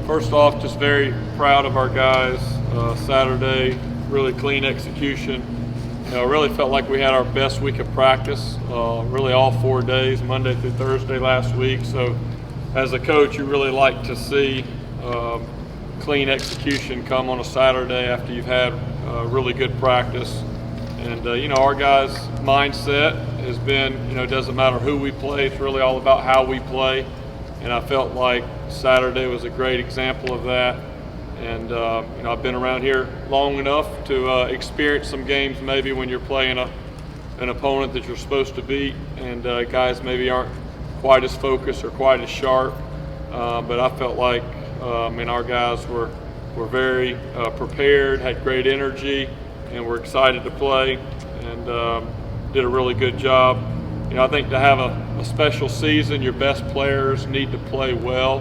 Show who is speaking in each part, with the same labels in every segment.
Speaker 1: First off, just very proud of our guys. Saturday, really clean execution. Really felt like we had our best week of practice, really all 4 days, Monday through Thursday last week. So as a coach, you really like to see clean execution come on a Saturday after you've had really good practice. And, our guys' mindset has been, it doesn't matter who we play, it's really all about how we play. And I felt like Saturday was a great example of that. And, I've been around here long enough to experience some games maybe when you're playing an opponent that you're supposed to beat, and guys maybe aren't quite as focused or quite as sharp. But I felt like our guys were very prepared, had great energy, and were excited to play, and did a really good job. I think to have a special season, your best players need to play well.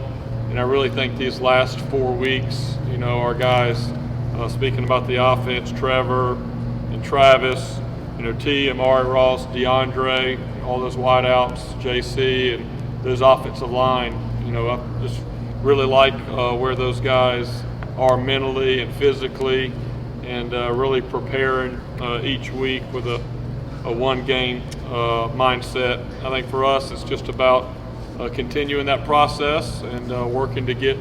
Speaker 1: And I really think these last 4 weeks, our guys, speaking about the offense, Trevor and Travis, T, Amari Ross, DeAndre, all those wideouts, JC, and those offensive line, I just really like where those guys are mentally and physically, and really preparing each week with a one-game mindset. I think for us, it's just about continuing that process and working to get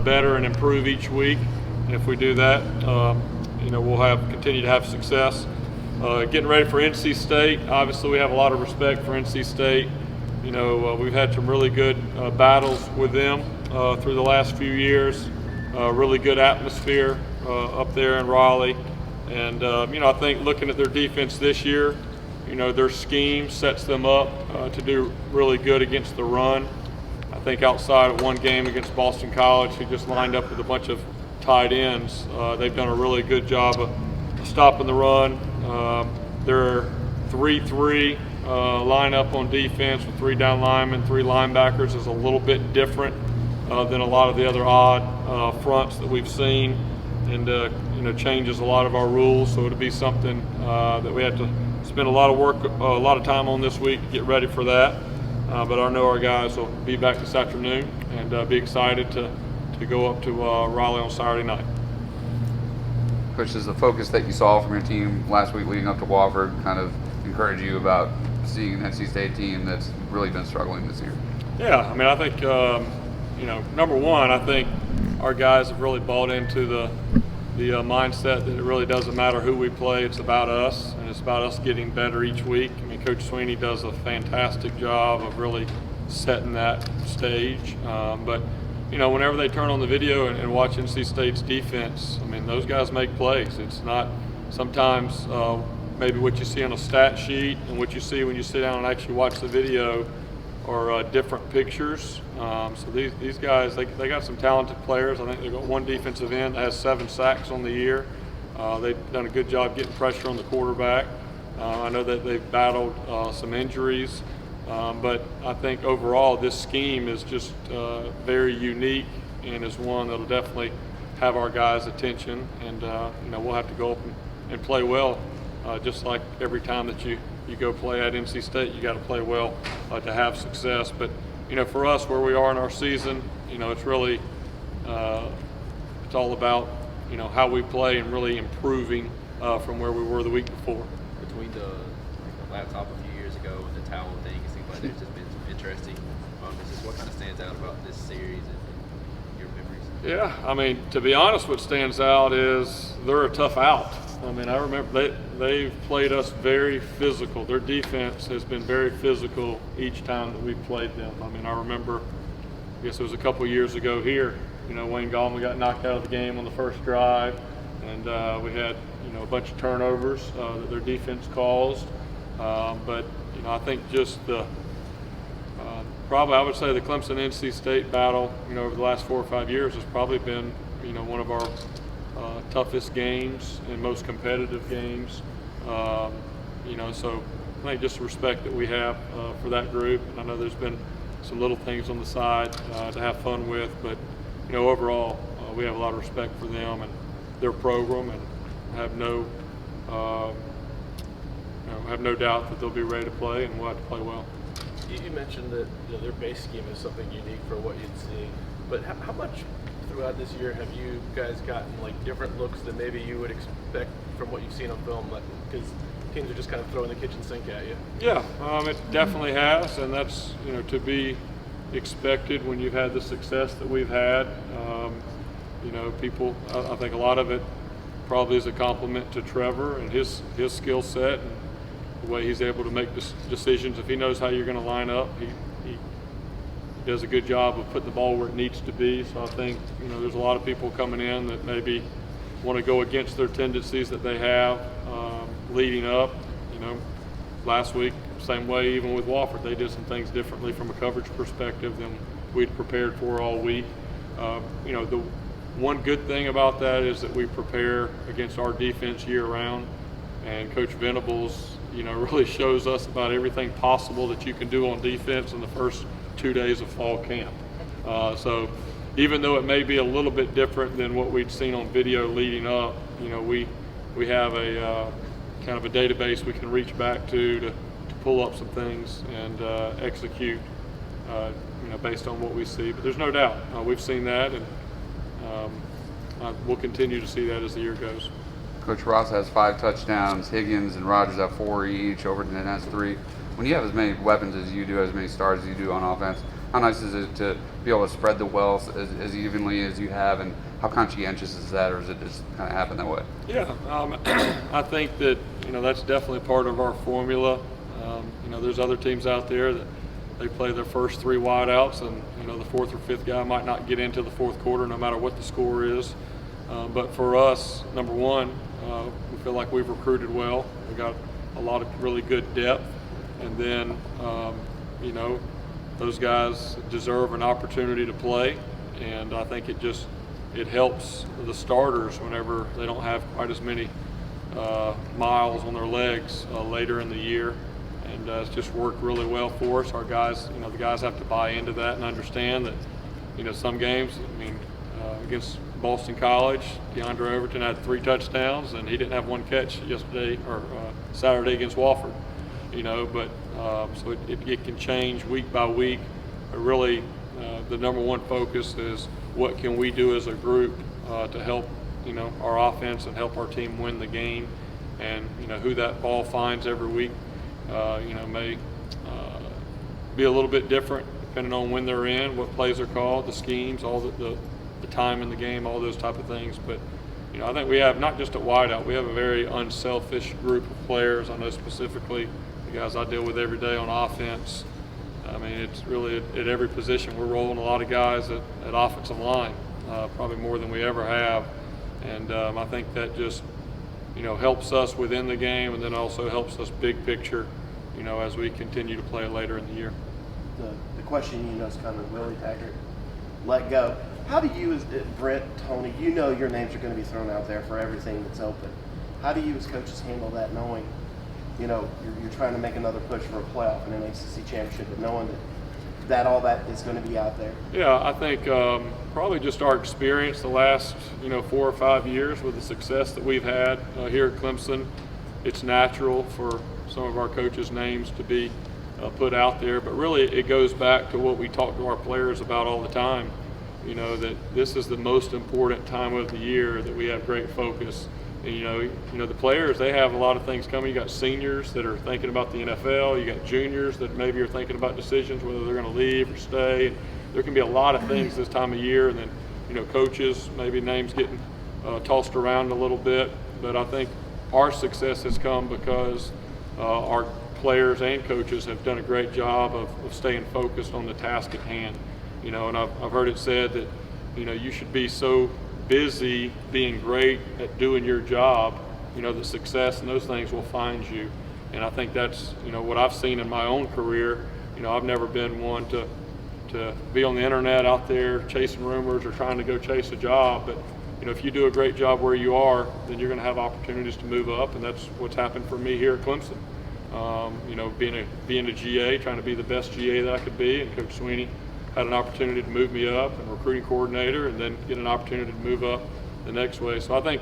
Speaker 1: better and improve each week. And if we do that, we'll continue to have success. Getting ready for NC State. Obviously, we have a lot of respect for NC State. We've had some really good battles with them through the last few years. Really good atmosphere up there in Raleigh. And, I think looking at their defense this year, their scheme sets them up to do really good against the run. I think outside of one game against Boston College, who just lined up with a bunch of tight ends, they've done a really good job of stopping the run. Their 3-3 lineup on defense with 3 down linemen, 3 linebackers is a little bit different than a lot of the other odd fronts that we've seen, and changes a lot of our rules. So it'll be something that we have to spend a lot of time on this week to get ready for that. But I know our guys will be back this afternoon and be excited to go up to Raleigh on Saturday night.
Speaker 2: Coach, does the focus that you saw from your team last week leading up to Wofford kind of encourage you about seeing an NC State team that's really been struggling this year?
Speaker 1: Yeah, I think, number one, I think our guys have really bought into the mindset that it really doesn't matter who we play, it's about us, and it's about us getting better each week. Coach Sweeney does a fantastic job of really setting that stage. But whenever they turn on the video and watch NC State's defense, those guys make plays. It's not sometimes maybe what you see on a stat sheet and what you see when you sit down and actually watch the video are different pictures. So these guys, they got some talented players. I think they've got one defensive end that has 7 sacks on the year. They've done a good job getting pressure on the quarterback. I know that they've battled some injuries, but I think overall this scheme is just very unique and is one that'll definitely have our guys' attention. And we'll have to go up and play well, just like every time that you go play at NC State, you got to play well to have success. But for us, where we are in our season, it's really it's all about how we play and really improving from where we were the week before.
Speaker 3: Between the laptop a few years ago and the towel thing, it seems like there's just been some interesting moments. What kind of stands out about this series and your memories?
Speaker 1: Yeah, to be honest, what stands out is they're a tough out. I remember they've played us very physical. Their defense has been very physical each time that we've played them. I remember, I guess it was a couple years ago here, Wayne Gallman got knocked out of the game on the first drive, and we had, a bunch of turnovers that their defense caused. But, I think just probably I would say the Clemson-NC State battle, over the last 4 or 5 years has probably been, one of our toughest games and most competitive games. So I think just the respect that we have for that group. And I know there's been some little things on the side to have fun with, but overall we have a lot of respect for them and their program, and have no doubt that they'll be ready to play, and we'll have to play well.
Speaker 4: You mentioned that their base scheme is something unique for what you'd see But how much throughout this year have you guys gotten like different looks than maybe you would expect from what you've seen on film? Like, because teams are just kind of throwing the kitchen sink at you.
Speaker 1: Yeah, it definitely has, and that's to be expected when you've had the success that we've had. People, I think a lot of it probably is a compliment to Trevor and his skill set and the way he's able to make decisions. If he knows how you're going to line up, he does a good job of putting the ball where it needs to be. So I think there's a lot of people coming in that maybe want to go against their tendencies that they have leading up. Last week, same way, even with Wofford, they did some things differently from a coverage perspective than we'd prepared for all week. The one good thing about that is that we prepare against our defense year round, and Coach Venables, really shows us about everything possible that you can do on defense in the first 2 days of fall camp. So even though it may be a little bit different than what we'd seen on video leading up, we have a kind of a database we can reach back to pull up some things and execute, based on what we see. But there's no doubt we've seen that, and we'll continue to see that as the year goes.
Speaker 2: Coach Ross has 5 touchdowns. Higgins and Rogers have 4 each. Overton has 3. When you have as many weapons as you do, as many stars as you do on offense, how nice is it to be able to spread the wealth as evenly as you have, and how conscientious is that, or does it just kind of happen that way?
Speaker 1: Yeah, I think that that's definitely part of our formula. There's other teams out there that they play their first 3 wideouts, and the 4th or 5th guy might not get into the 4th quarter, no matter what the score is. But for us, number one, we feel like we've recruited well. We got a lot of really good depth, and then those guys deserve an opportunity to play, and I think it helps the starters whenever they don't have quite as many miles on their legs later in the year, and it's just worked really well for us. Our guys, the guys have to buy into that and understand that some games, against Boston College, DeAndre Overton had 3 touchdowns and he didn't have 1 catch yesterday or Saturday against Wofford. So it can change week by week. But really, the number one focus is what can we do as a group to help our offense and help our team win the game, and who that ball finds every week may be a little bit different depending on when they're in, what plays are called, the schemes, all the time in the game, all those type of things. But I think we have, not just at wideout, we have a very unselfish group of players. I know specifically the guys I deal with every day on offense. It's really at every position we're rolling a lot of guys at offensive line, probably more than we ever have. And I think that just helps us within the game, and then also helps us big picture as we continue to play later in the year.
Speaker 5: The question is coming, Willie Taggart, let go. How do you, as Brett, Tony, your names are going to be thrown out there for everything that's open. How do you as coaches handle that, knowing you're trying to make another push for a playoff and an ACC championship, but knowing that all that is going to be out there?
Speaker 1: Yeah, I think probably just our experience the last 4 or 5 years with the success that we've had here at Clemson. It's natural for some of our coaches' names to be put out there, but really it goes back to what we talk to our players about all the time. That this is the most important time of the year, that we have great focus. And, the players, they have a lot of things coming. You got seniors that are thinking about the NFL. You got juniors that maybe are thinking about decisions, whether they're going to leave or stay. And there can be a lot of things this time of year. And then, coaches, maybe names getting tossed around a little bit. But I think our success has come because our players and coaches have done a great job of staying focused on the task at hand. And I've heard it said that, you should be so busy being great at doing your job, the success and those things will find you. And I think that's, what I've seen in my own career. I've never been one to be on the internet out there chasing rumors or trying to go chase a job. But, if you do a great job where you are, then you're going to have opportunities to move up. And that's what's happened for me here at Clemson. Being a GA, trying to be the best GA that I could be, and Coach Sweeney had an opportunity to move me up, and recruiting coordinator, and then get an opportunity to move up the next way. So I think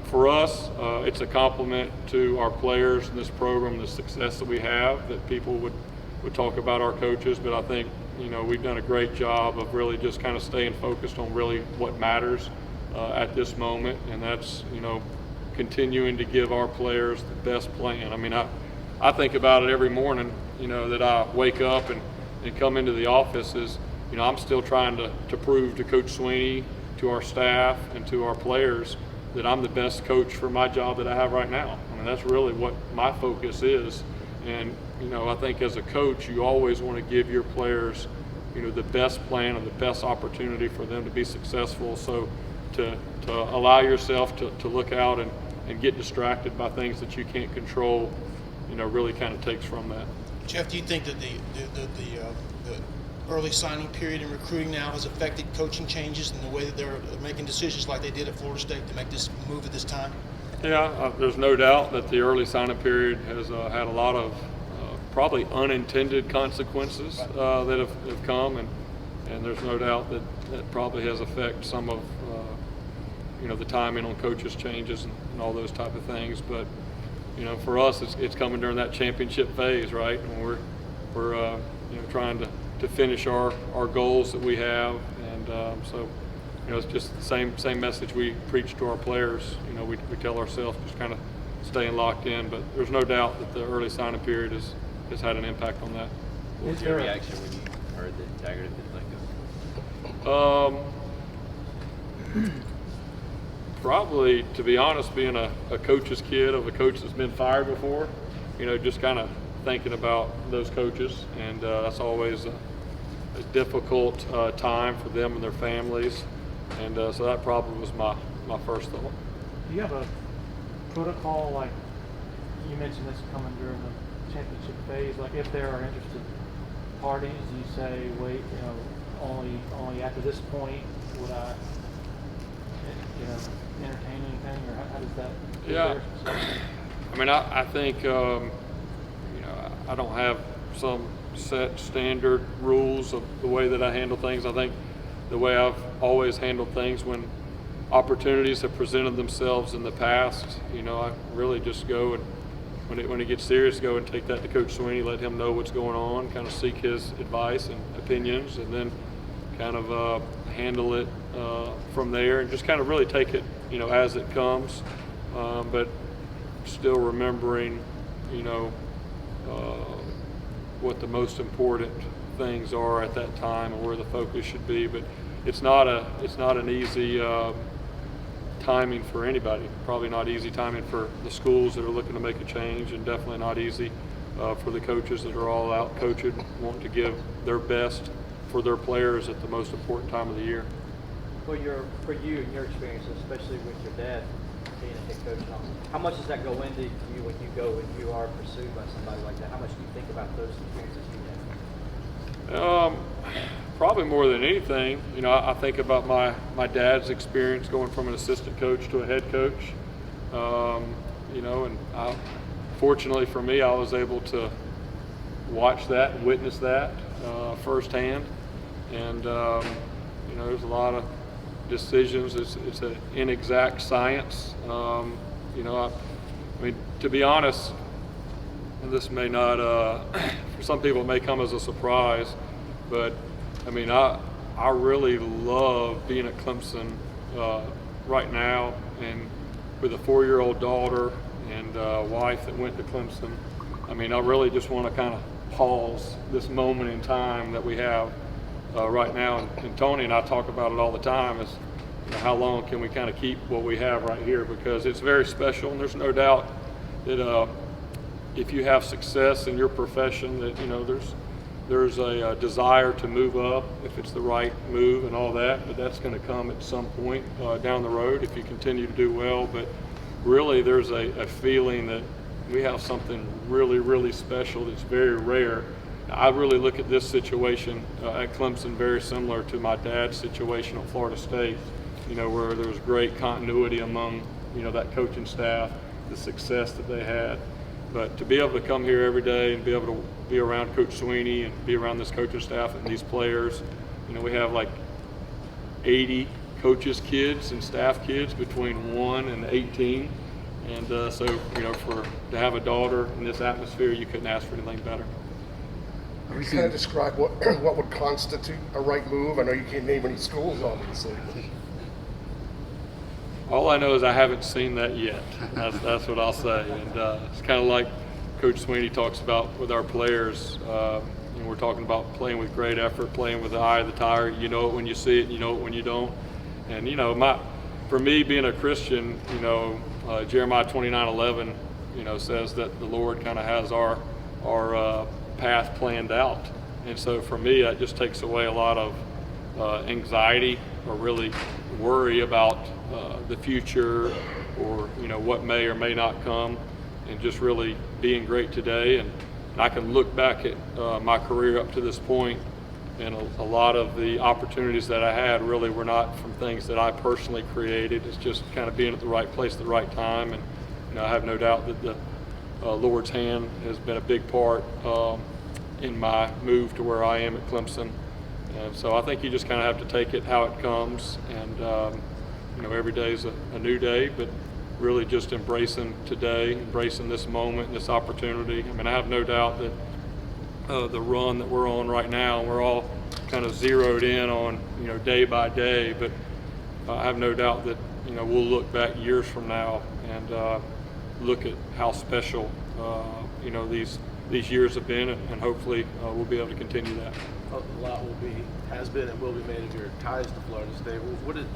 Speaker 1: for us, it's a compliment to our players in this program, the success that we have, that people would talk about our coaches. But I think we've done a great job of really just kind of staying focused on really what matters at this moment, and that's continuing to give our players the best plan. I mean, I think about it every morning, that I wake up and come into the office is, I'm still trying to prove to Coach Sweeney, to our staff, and to our players that I'm the best coach for my job that I have right now. I mean, that's really what my focus is. And, I think as a coach, you always want to give your players, the best plan and the best opportunity for them to be successful. So to allow yourself to look out and get distracted by things that you can't control, really kind of takes from that.
Speaker 6: Jeff, do you think that the early signing period in recruiting now has affected coaching changes in the way that they're making decisions like they did at Florida State to make this move at this time?
Speaker 1: Yeah, there's no doubt that the early signing period has had a lot of probably unintended consequences that have come, and there's no doubt that probably has affected some of the timing on coaches' changes and all those type of things. But for us, it's coming during that championship phase, right? And we're trying to finish our goals that we have, and so it's just the same message we preach to our players. We tell ourselves just kind of staying locked in, but there's no doubt that the early signing period has had an impact on that.
Speaker 3: What was your reaction when you heard that Taggart had been let go?
Speaker 1: Probably, to be honest, being a coach's kid of a coach that's been fired before, just kind of thinking about those coaches, and that's always a difficult time for them and their families, and so that probably was my first thought.
Speaker 7: Do you have a protocol, like you mentioned this coming during the championship phase, like if there are interested parties, do you say, wait, only after this point would I entertain anything, or how does that?
Speaker 1: Yeah, I mean, I think I don't have some set standard rules of the way that I handle things. I think the way I've always handled things when opportunities have presented themselves in the past, I really just go and when it gets serious, go and take that to Coach Sweeney, let him know what's going on, kind of seek his advice and opinions, and then kind of handle it from there, and just kind of really take it, as it comes, but still remembering, what the most important things are at that time and where the focus should be. But it's not an easy timing for anybody. Probably not easy timing for the schools that are looking to make a change, and definitely not easy for the coaches that are all out coaching, wanting to give their best for their players at the most important time of the year.
Speaker 8: For you and your experience, especially with your dad being a head coach, how much does that go into you when you go and you are pursued by somebody like that? How much do you think about those experiences you had?
Speaker 1: Probably more than anything, I think about my dad's experience going from an assistant coach to a head coach, and fortunately for me, I was able to watch that and witness that firsthand, and there's a lot of decisions. It's an inexact science. I mean, to be honest, this may not, for some people it may come as a surprise, but I mean, I really love being at Clemson right now, and with a 4-year-old daughter and a wife that went to Clemson. I mean, I really just want to kind of pause this moment in time that we have right now, and Tony and I talk about it all the time, is how long can we kind of keep what we have right here, because it's very special, and there's no doubt that if you have success in your profession, that there's a desire to move up if it's the right move and all that, but that's going to come at some point down the road if you continue to do well. But really, there's a feeling that we have something really, really special that's very rare. I really look at this situation at Clemson very similar to my dad's situation at Florida State, where there was great continuity among, that coaching staff, the success that they had. But to be able to come here every day and be able to be around Coach Sweeney and be around this coaching staff and these players, we have like 80 coaches' kids and staff kids between 1 and 18. And so, to have a daughter in this atmosphere, you couldn't ask for anything better.
Speaker 2: Have we
Speaker 9: Kind of
Speaker 2: seen?
Speaker 9: describe what would constitute a right move. I know you can't name any schools, obviously.
Speaker 1: All I know is I haven't seen that yet. That's what I'll say. And it's kind of like Coach Sweeney talks about with our players. We're talking about playing with great effort, playing with the eye of the tiger. You know it when you see it, you know it when you don't. And for me being a Christian, Jeremiah 29:11, says that the Lord kind of has our path planned out. And so for me, that just takes away a lot of anxiety or really worry about the future or what may or may not come, and just really being great today. And I can look back at my career up to this point, and a lot of the opportunities that I had really were not from things that I personally created. It's just kind of being at the right place at the right time. And I have no doubt that the Lord's hand has been a big part in my move to where I am at Clemson. And so I think you just kind of have to take it how it comes, and every day is a new day, but really just embracing today, embracing this moment, this opportunity. I mean, I have no doubt that the run that we're on right now, we're all kind of zeroed in on day by day, but I have no doubt that we'll look back years from now and look at how special these years have been, and hopefully we'll be able to continue that.
Speaker 4: A lot has been and will be made of your ties to Florida State.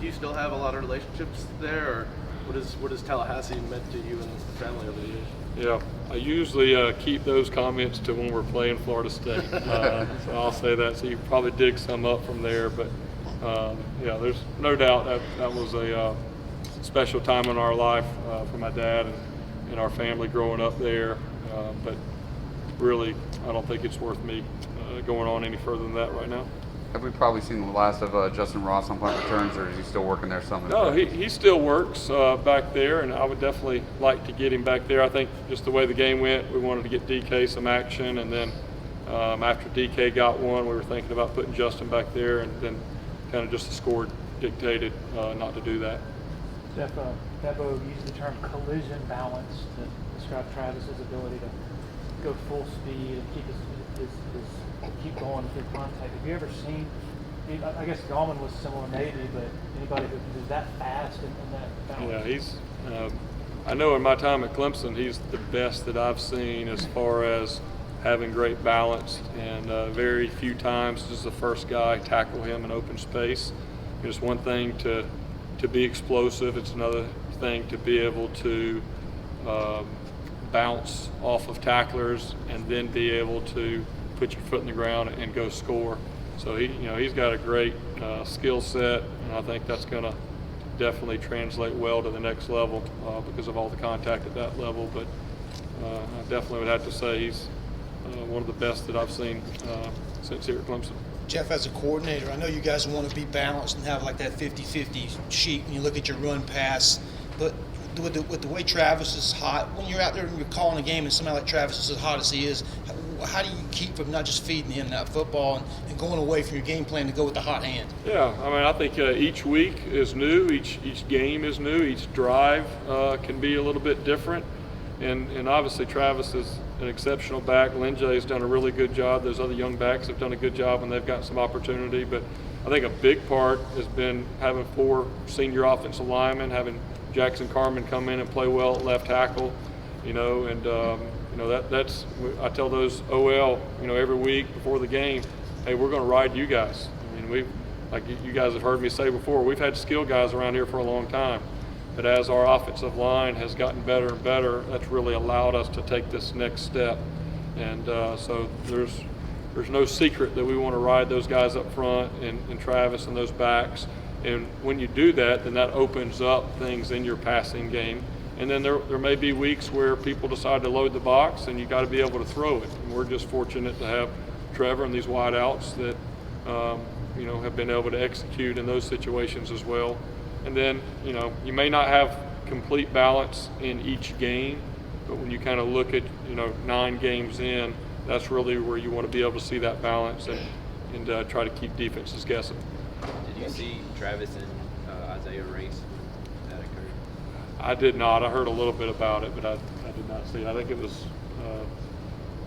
Speaker 4: Do you still have a lot of relationships there, or what has Tallahassee meant to you and the family over the years?
Speaker 1: Yeah, I usually keep those comments to when we're playing Florida State. So I'll say that. So you probably dig some up from there, but there's no doubt that was a special time in our life for my dad and our family growing up there. But really, I don't think it's worth me going on any further than that right now.
Speaker 2: Have we probably seen the last of Justin Ross on punt returns, or is he still working there some?
Speaker 1: No, he still works back there, and I would definitely like to get him back there. I think just the way the game went, we wanted to get DK some action, and then after DK got one, we were thinking about putting Justin back there, and then kind of just the score dictated not to do that.
Speaker 7: Jeff, Bebo used the term collision balance to describe Travis's ability to go full speed and keep keep going through contact. Have you ever seen? I guess Gallman was similar maybe, but anybody who's that fast in that balance?
Speaker 1: Yeah, he's. I know in my time at Clemson, he's the best that I've seen as far as having great balance, and very few times does the first guy tackle him in open space. It's one thing to be explosive. It's another thing to be able to bounce off of tacklers and then be able to put your foot in the ground and go score. So he's got a great skill set, and I think that's going to definitely translate well to the next level because of all the contact at that level. But I definitely would have to say he's one of the best that I've seen since here at Clemson.
Speaker 6: Jeff, as a coordinator, I know you guys want to be balanced and have like that 50-50 sheet when you look at your run pass, but with the way Travis is hot, when you're out there and you're calling a game and somebody like Travis is as hot as he is, how do you keep from not just feeding him that football and going away from your game plan to go with the hot hand?
Speaker 1: Yeah, I mean, I think each week is new, each game is new, each drive can be a little bit different, and obviously Travis is an exceptional back. Linjay has done a really good job. Those other young backs have done a good job when they've got some opportunity, but I think a big part has been having 4 senior offensive linemen, having Jackson Carman come in and play well at left tackle, and that's I tell those OL, every week before the game, hey, we're going to ride you guys. I mean, like you guys have heard me say before, we've had skill guys around here for a long time, but as our offensive line has gotten better and better, that's really allowed us to take this next step. And so there's no secret that we want to ride those guys up front and Travis and those backs. And when you do that, then that opens up things in your passing game. And then there may be weeks where people decide to load the box, and you got to be able to throw it. And we're just fortunate to have Trevor and these wideouts that have been able to execute in those situations as well. And then you may not have complete balance in each game, but when you kind of look at 9 games in, that's really where you want to be able to see that balance and try to keep defenses guessing.
Speaker 3: Did you see Travis and Isaiah race that occurred?
Speaker 1: I did not. I heard a little bit about it, but I did not see it. I think it was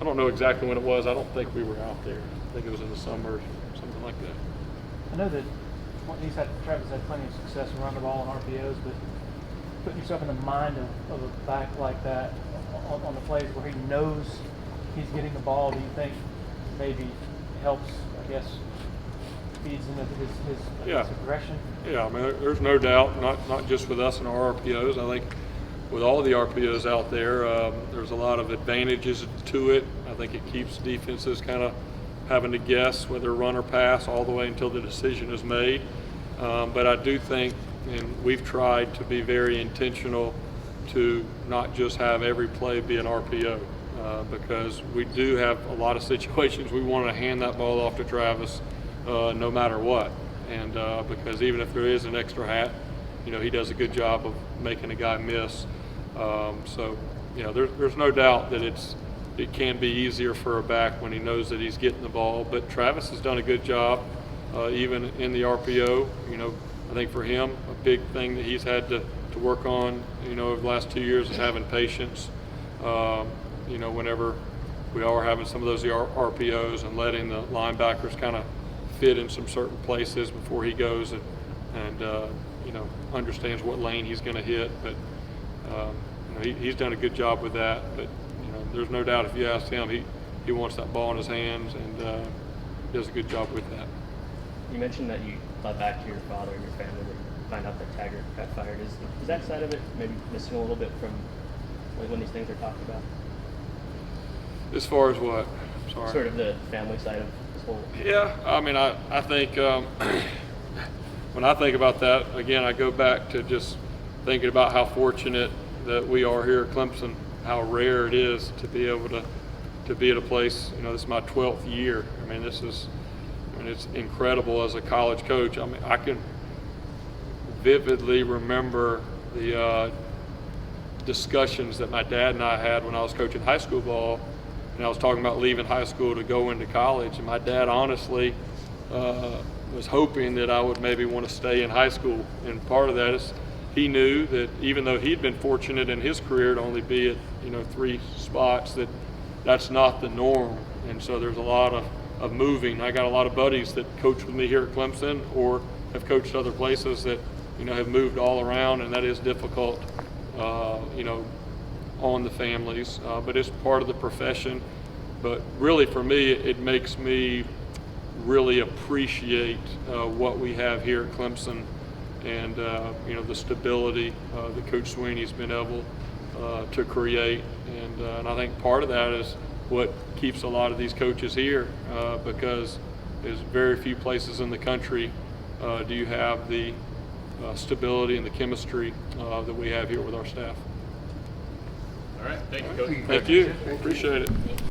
Speaker 1: I don't know exactly when it was. I don't think we were out there. I think it was in the summer or something like that.
Speaker 7: I know that Travis had plenty of success around the ball and RPOs, but putting yourself in the mind of a back like that on the plays where he knows he's getting the ball, do you think maybe helps, I guess, feeds into his aggression?
Speaker 1: Yeah, I mean, there's no doubt, not just with us and our RPOs. I think with all the RPOs out there, there's a lot of advantages to it. I think it keeps defenses kind of having to guess whether run or pass all the way until the decision is made. But I do think, and we've tried to be very intentional to not just have every play be an RPO, because we do have a lot of situations we want to hand that ball off to Travis no matter what. And because even if there is an extra hat, he does a good job of making a guy miss. So, there's no doubt that it can be easier for a back when he knows that he's getting the ball. But Travis has done a good job, even in the RPO. I think for him, a big thing that he's had to work on, over the last 2 years is having patience. Whenever we are having some of those RPOs and letting the linebackers kind of fit in some certain places before he goes and understands what lane he's going to hit. But he's done a good job with that. But there's no doubt if you ask him, he wants that ball in his hands and does a good job with that.
Speaker 10: You mentioned that you thought back to your father and your family when you find out that Taggart got fired. Is that side of it maybe missing a little bit from when these things are talked about?
Speaker 1: As far as what? I'm sorry.
Speaker 10: Sort of the family side of this whole.
Speaker 1: Yeah, I mean, I think when I think about that, again, I go back to just thinking about how fortunate that we are here at Clemson, how rare it is to be able to be at a place. This is my 12th year. I mean, it's incredible as a college coach. I mean, I can vividly remember the discussions that my dad and I had when I was coaching high school ball, and I was talking about leaving high school to go into college. And my dad honestly was hoping that I would maybe want to stay in high school. And part of that is he knew that even though he'd been fortunate in his career to only be at 3 spots, that's not the norm. And so there's a lot of moving. I got a lot of buddies that coach with me here at Clemson or have coached other places that have moved all around, and that is difficult on the families, but it's part of the profession. But really for me, it makes me really appreciate what we have here at Clemson and the stability that Coach Sweeney's been able to create, and I think part of that is what keeps a lot of these coaches here, because there's very few places in the country do you have the stability and the chemistry that we have here with our staff.
Speaker 3: All right, thank you, Coach.
Speaker 1: Thank you. Appreciate it.